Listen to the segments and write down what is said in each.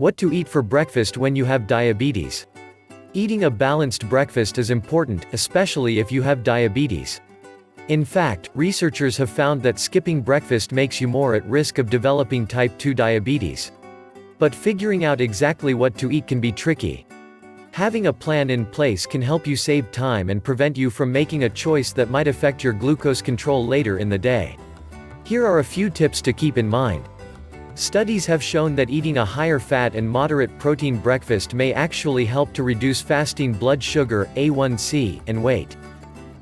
What to eat for breakfast when you have diabetes? Eating a balanced breakfast is important, especially if you have diabetes. In fact, researchers have found that skipping breakfast makes you more at risk of developing type 2 diabetes. But figuring out exactly what to eat can be tricky. Having a plan in place can help you save time and prevent you from making a choice that might affect your glucose control later in the day. Here are a few tips to keep in mind. Studies have shown that eating a higher fat and moderate protein breakfast may actually help to reduce fasting blood sugar, A1C, and weight.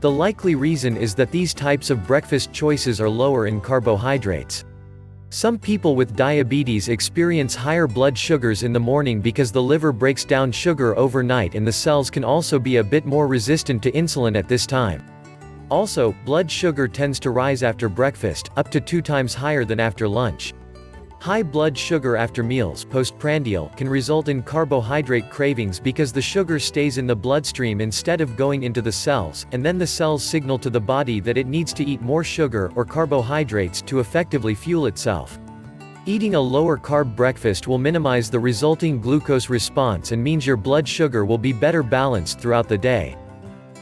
The likely reason is that these types of breakfast choices are lower in carbohydrates. Some people with diabetes experience higher blood sugars in the morning because the liver breaks down sugar overnight, and the cells can also be a bit more resistant to insulin at this time. Also, blood sugar tends to rise after breakfast, up to 2 times higher than after lunch. High blood sugar after meals, postprandial, can result in carbohydrate cravings because the sugar stays in the bloodstream instead of going into the cells, and then the cells signal to the body that it needs to eat more sugar or carbohydrates to effectively fuel itself. Eating a lower carb breakfast will minimize the resulting glucose response and means your blood sugar will be better balanced throughout the day.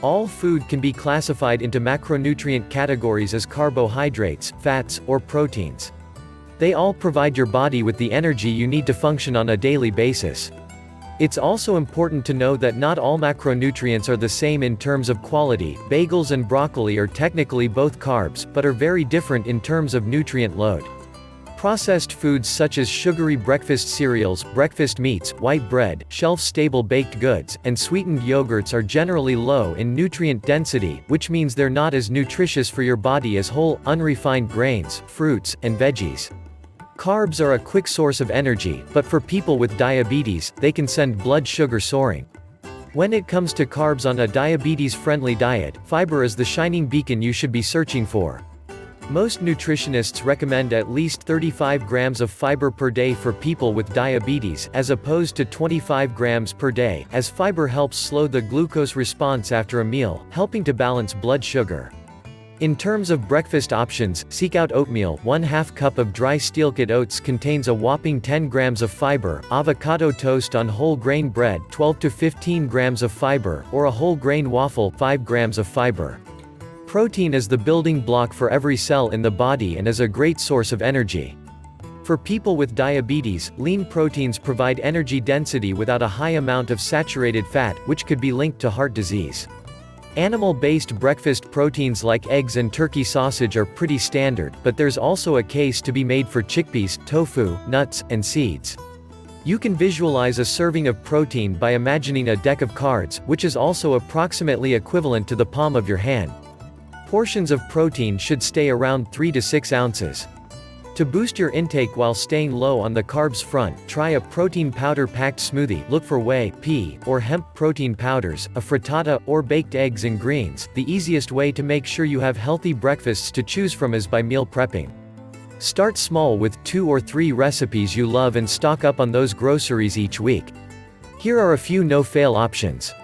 All food can be classified into macronutrient categories as carbohydrates, fats, or proteins. They all provide your body with the energy you need to function on a daily basis. It's also important to know that not all macronutrients are the same in terms of quality. Bagels and broccoli are technically both carbs, but are very different in terms of nutrient load. Processed foods such as sugary breakfast cereals, breakfast meats, white bread, shelf-stable baked goods, and sweetened yogurts are generally low in nutrient density, which means they're not as nutritious for your body as whole, unrefined grains, fruits, and veggies. Carbs are a quick source of energy, but for people with diabetes, they can send blood sugar soaring. When it comes to carbs on a diabetes-friendly diet, fiber is the shining beacon you should be searching for. Most nutritionists recommend at least 35 grams of fiber per day for people with diabetes, as opposed to 25 grams per day, as fiber helps slow the glucose response after a meal, helping to balance blood sugar. In terms of breakfast options, seek out oatmeal. 1/2 cup of dry steel-cut oats contains a whopping 10 grams of fiber, avocado toast on whole grain bread, 12 to 15 grams of fiber, or a whole grain waffle, 5 grams of fiber. Protein is the building block for every cell in the body and is a great source of energy. For people with diabetes, lean proteins provide energy density without a high amount of saturated fat, which could be linked to heart disease. Animal-based breakfast proteins like eggs and turkey sausage are pretty standard, but there's also a case to be made for chickpeas, tofu, nuts, and seeds. You can visualize a serving of protein by imagining a deck of cards, which is also approximately equivalent to the palm of your hand. Portions of protein should stay around 3 to 6 ounces. To boost your intake while staying low on the carbs front, try a protein powder-packed smoothie. Look for whey, pea, or hemp protein powders, a frittata, or baked eggs and greens. The easiest way to make sure you have healthy breakfasts to choose from is by meal prepping. Start small with 2 or 3 recipes you love and stock up on those groceries each week. Here are a few no-fail options.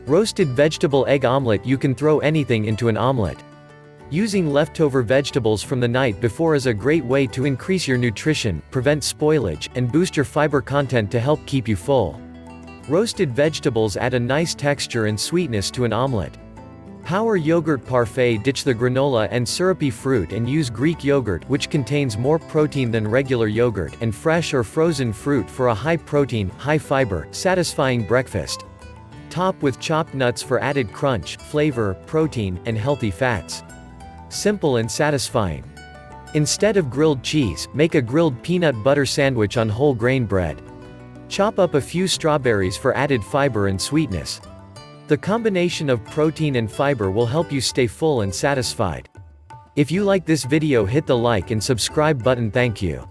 Roasted vegetable egg omelet. You can throw anything into an omelet. Using leftover vegetables from the night before is a great way to increase your nutrition, prevent spoilage, and boost your fiber content to help keep you full. Roasted vegetables add a nice texture and sweetness to an omelet. Power yogurt parfait. Ditch the granola and syrupy fruit and use Greek yogurt, which contains more protein than regular yogurt, and fresh or frozen fruit for a high-protein, high-fiber, satisfying breakfast. Top with chopped nuts for added crunch, flavor, protein, and healthy fats. Simple and satisfying. Instead of grilled cheese, make a grilled peanut butter sandwich on whole grain bread. Chop up a few strawberries for added fiber and sweetness. The combination of protein and fiber will help you stay full and satisfied. If you like this video, hit the like and subscribe button. Thank you.